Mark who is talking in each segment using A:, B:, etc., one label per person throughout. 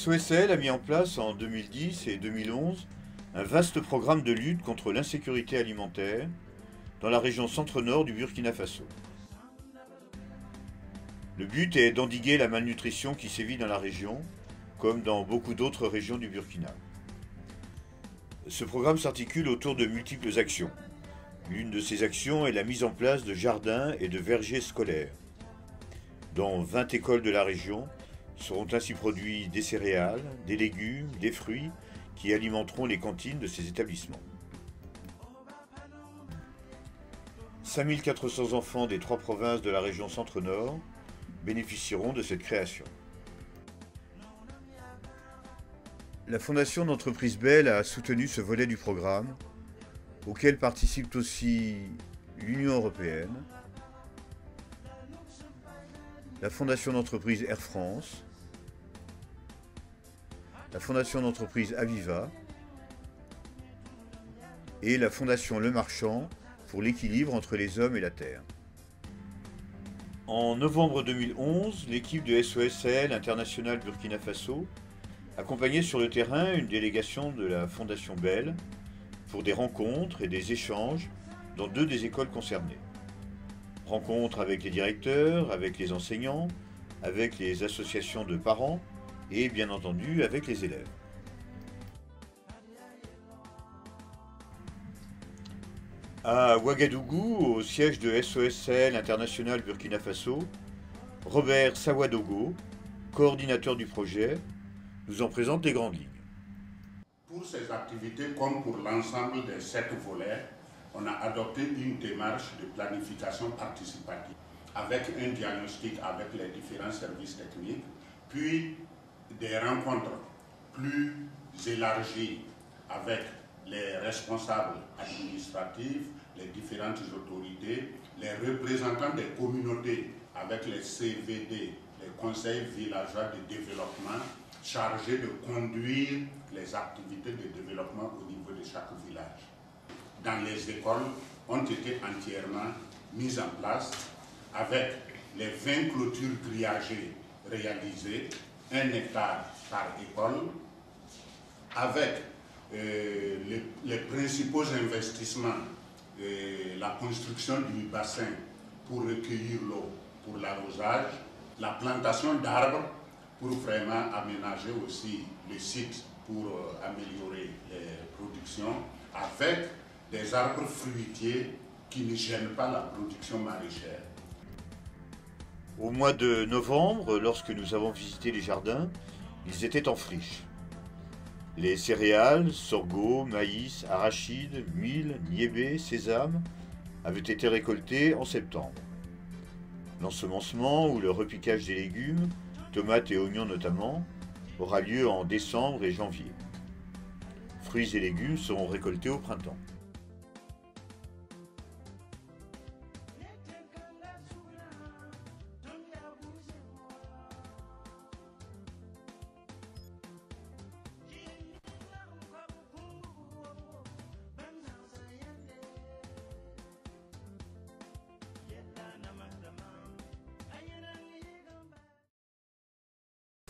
A: SOSL a mis en place en 2010 et 2011 un vaste programme de lutte contre l'insécurité alimentaire dans la région centre-nord du Burkina Faso. Le but est d'endiguer la malnutrition qui sévit dans la région, comme dans beaucoup d'autres régions du Burkina. Ce programme s'articule autour de multiples actions. L'une de ces actions est la mise en place de jardins et de vergers scolaires. Dans 20 écoles de la région seront ainsi produits des céréales, des légumes, des fruits qui alimenteront les cantines de ces établissements. 5400 enfants des 3 provinces de la région Centre-Nord bénéficieront de cette création. La Fondation d'entreprise Bell a soutenu ce volet du programme, auquel participent aussi l'Union européenne, la Fondation d'entreprise Air France, la Fondation d'entreprise Aviva et la Fondation Le Marchand pour l'équilibre entre les hommes et la terre. En novembre 2011, l'équipe de SOSL International Burkina Faso accompagnait sur le terrain une délégation de la Fondation Bell pour des rencontres et des échanges dans 2 des écoles concernées. Rencontres avec les directeurs, avec les enseignants, avec les associations de parents et bien entendu avec les élèves. À Ouagadougou, au siège de SOSL International Burkina Faso, Robert Sawadogo, coordinateur du projet, nous en présente les grandes lignes.
B: Pour ces activités, comme pour l'ensemble des 7 volets, on a adopté une démarche de planification participative avec un diagnostic avec les différents services techniques, puis des rencontres plus élargies avec les responsables administratifs, les différentes autorités, les représentants des communautés avec les CVD, les conseils villageois de développement, chargés de conduire les activités de développement au niveau de chaque village. Dans les écoles ont été entièrement mises en place avec les 20 clôtures grillagées réalisées, 1 hectare par école, avec les principaux investissements, la construction du bassin pour recueillir l'eau pour l'arrosage, la plantation d'arbres pour vraiment aménager aussi le site pour améliorer les productions, avec des arbres fruitiers qui ne gênent pas la production maraîchère.
A: Au mois de novembre, lorsque nous avons visité les jardins, ils étaient en friche. Les céréales, sorgho, maïs, arachides, mil, niébé, sésame avaient été récoltés en septembre. L'ensemencement ou le repiquage des légumes, tomates et oignons notamment, aura lieu en décembre et janvier. Fruits et légumes seront récoltés au printemps.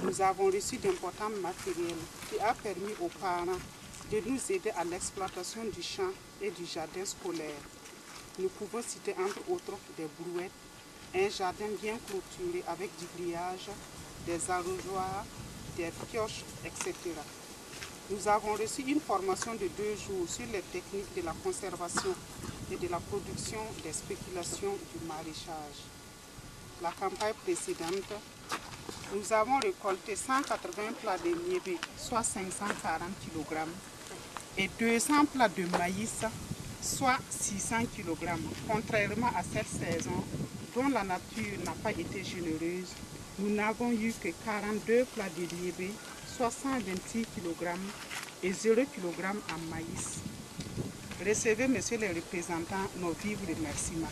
C: Nous avons reçu d'importants matériels qui a permis aux parents de nous aider à l'exploitation du champ et du jardin scolaire. Nous pouvons citer entre autres des brouettes, un jardin bien clôturé avec du grillage, des arrosoirs, des pioches, etc. Nous avons reçu une formation de 2 jours sur les techniques de la conservation et de la production des spéculations du maraîchage. La campagne précédente, nous avons récolté 180 plats de niébé, soit 540 kg, et 200 plats de maïs, soit 600 kg. Contrairement à cette saison, dont la nature n'a pas été généreuse, nous n'avons eu que 42 plats de niébé, soit 126 kg, et 0 kg en maïs. Recevez, messieurs les représentants, nos vifs remerciements.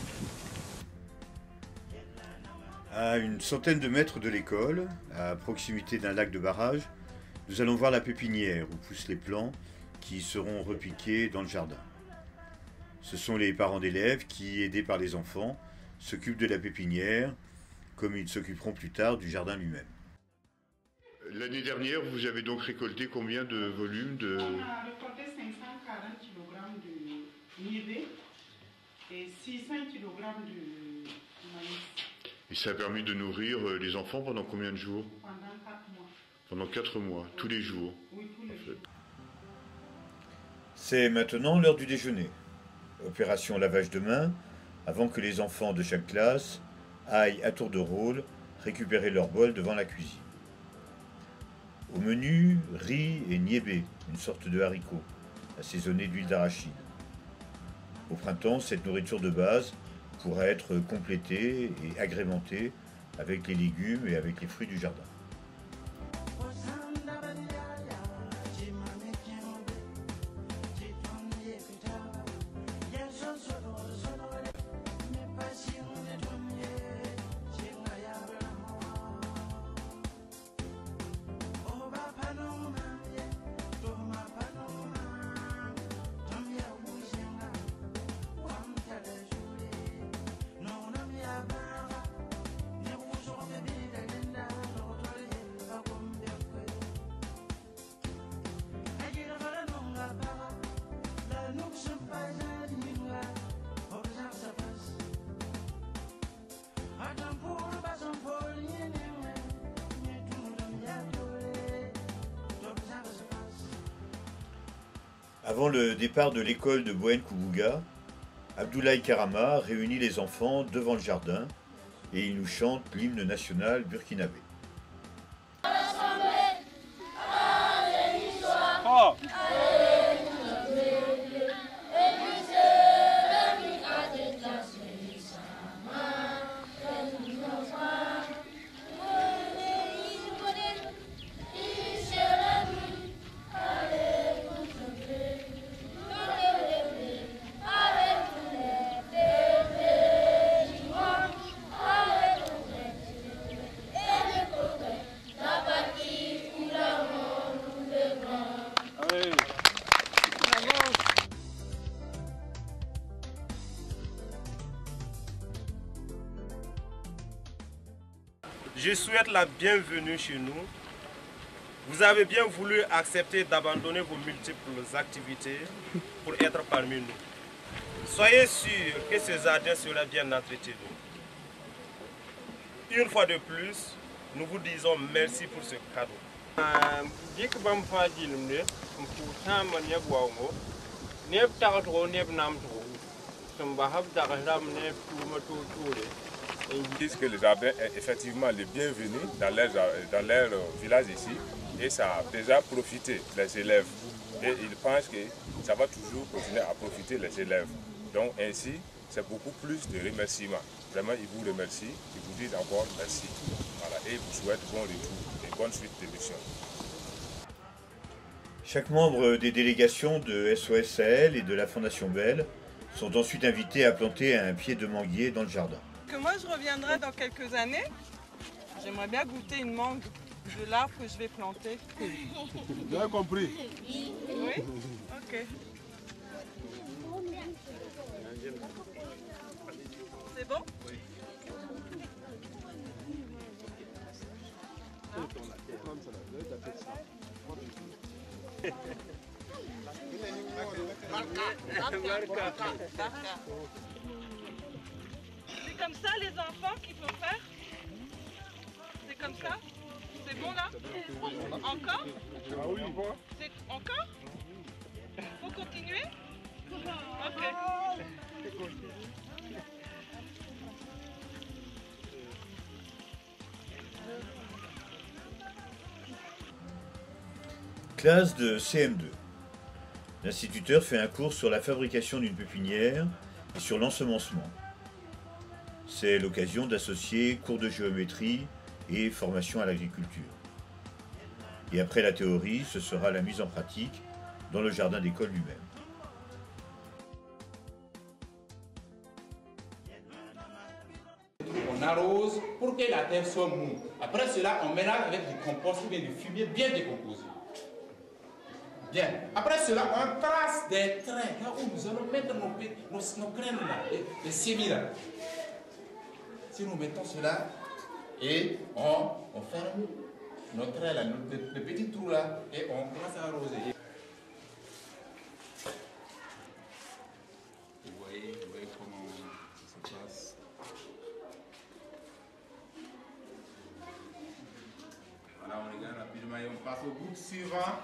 A: À une centaine de mètres de l'école, à proximité d'un lac de barrage, nous allons voir la pépinière où poussent les plants qui seront repiqués dans le jardin. Ce sont les parents d'élèves qui, aidés par les enfants, s'occupent de la pépinière, comme ils s'occuperont plus tard du jardin lui-même. L'année dernière, vous avez donc récolté combien de volumes de...
C: On a récolté 540 kg de niébé et 600 kg de maïs.
A: Et ça a permis de nourrir les enfants pendant combien de jours?
C: Pendant 4 mois.
A: Pendant 4 mois, tous les jours.
C: Oui, tous les jours.
A: C'est maintenant l'heure du déjeuner. Opération lavage de mains, avant que les enfants de chaque classe aillent à tour de rôle récupérer leur bol devant la cuisine. Au menu, riz et niébé, une sorte de haricot, assaisonné d'huile d'arachide. Au printemps, cette nourriture de base pourra être complétée et agrémentée avec les légumes et avec les fruits du jardin. Avant le départ de l'école de Boen-Koubouga, Abdoulaye Karama réunit les enfants devant le jardin et il nous chante l'hymne national burkinabé.
D: Oh. Je souhaite la bienvenue chez nous. Vous avez bien voulu accepter d'abandonner vos multiples activités pour être parmi nous. Soyez sûrs que ce jardin sera bien entretenu. Une fois de plus, nous vous disons merci pour ce cadeau.
E: Ils disent que le jardin est effectivement le bienvenu dans leur village ici et ça a déjà profité les élèves. Et ils pensent que ça va toujours continuer à profiter les élèves. Donc ainsi, c'est beaucoup plus de remerciements. Vraiment, ils vous remercient, ils vous disent encore merci. Voilà, et ils vous souhaitent bon retour et bonne suite de mission.
A: Chaque membre des délégations de SOS Sahel et de la Fondation Bell sont ensuite invités à planter un pied de manguier dans le jardin.
F: Que moi je reviendrai dans quelques années, j'aimerais bien goûter une mangue de l'arbre que je vais planter.
D: Vous avez compris?
F: Oui? Ok. C'est bon? Oui. C'est comme ça les enfants qu'il faut faire? C'est comme ça? C'est bon là? Encore?
D: Ah oui, encore?
F: C'est encore? Faut continuer? Ok.
A: Classe de CM2. L'instituteur fait un cours sur la fabrication d'une pépinière et sur l'ensemencement. C'est l'occasion d'associer cours de géométrie et formation à l'agriculture. Et après la théorie, ce sera la mise en pratique dans le jardin d'école lui-même.
G: On arrose pour que la terre soit mou. Après cela, on mélange avec du compost ou bien du fumier bien décomposé. Bien. Après cela, on trace des traits là où nous allons mettre nos graines là, les semis là. Si nous mettons cela et on ferme, notre trait là, le petit trou là, et on commence à arroser. Vous voyez comment ça se passe. Voilà, on regarde rapidement et on passe au groupe suivant.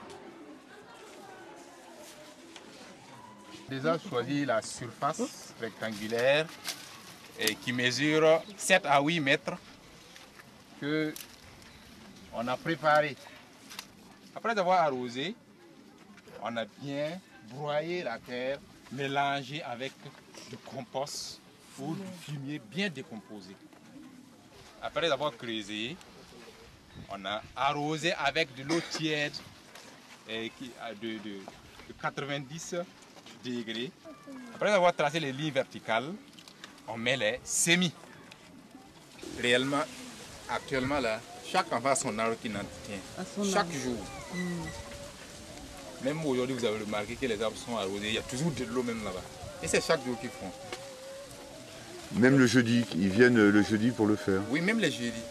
G: Déjà choisi la surface rectangulaire et qui mesure 7 à 8 mètres que on a préparé. Après avoir arrosé, on a bien broyé la terre, mélangé avec du compost ou du fumier bien décomposé. Après avoir creusé, on a arrosé avec de l'eau tiède de 90 degrés. Après avoir tracé les lignes verticales, on met les semis. Réellement, actuellement là, chaque enfant a son arbre qui n'entretient. Chaque jour. Même aujourd'hui, vous avez remarqué que les arbres sont arrosés. Il y a toujours de l'eau même là-bas. Et c'est chaque jour qu'ils font.
A: Même le jeudi, ils viennent le jeudi pour le faire.
G: Oui, même les jeudis.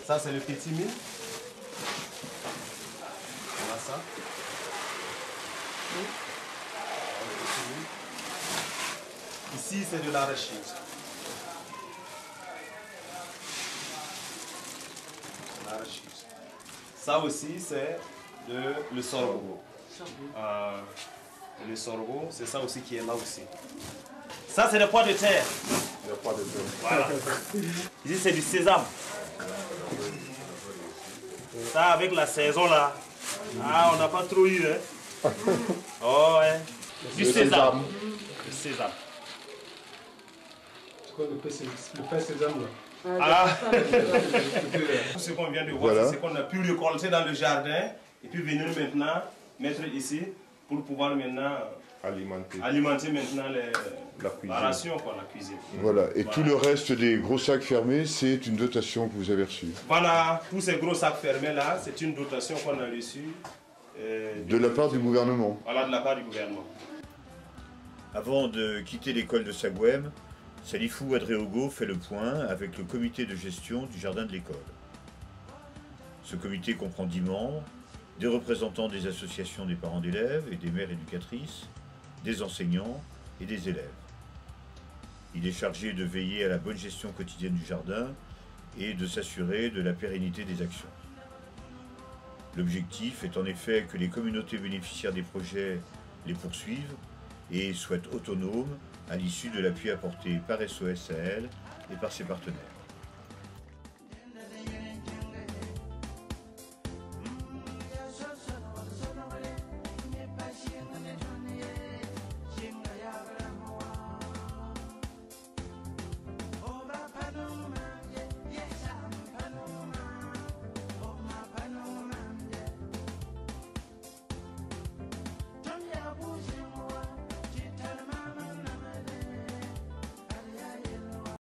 D: Ça, c'est le petit mil. On a ça. Ici, c'est de l'arachide. Ça aussi, c'est le sorgho. Le sorgho, c'est ça aussi qui est là aussi. Ça, c'est le pois de terre.
E: Le pois de terre.
D: Voilà. Ici, c'est du sésame. Ça, avec la saison là, on n'a pas trop eu. Hein. Oh, ouais. Du sésame. Du sésame.
H: C'est quoi le pain sésame là?
D: Tout ce qu'on vient de voir, c'est ce qu'on a pu récolter dans le jardin et puis venir maintenant mettre ici pour pouvoir maintenant alimenter maintenant la ration, la cuisine.
A: Voilà, et tout le reste des gros sacs fermés, c'est une dotation que vous avez reçue.
D: Voilà, tous ces gros sacs fermés là, c'est une dotation qu'on a reçue.
A: De la part du gouvernement.
D: Voilà, de la part du gouvernement.
A: Avant de quitter l'école de Sagouem, Salifou Adréogo fait le point avec le comité de gestion du jardin de l'école. Ce comité comprend 10 membres, des représentants des associations des parents d'élèves et des mères éducatrices, des enseignants et des élèves. Il est chargé de veiller à la bonne gestion quotidienne du jardin et de s'assurer de la pérennité des actions. L'objectif est en effet que les communautés bénéficiaires des projets les poursuivent et soient autonomes à l'issue de l'appui apporté par SOS Sahel et par ses partenaires.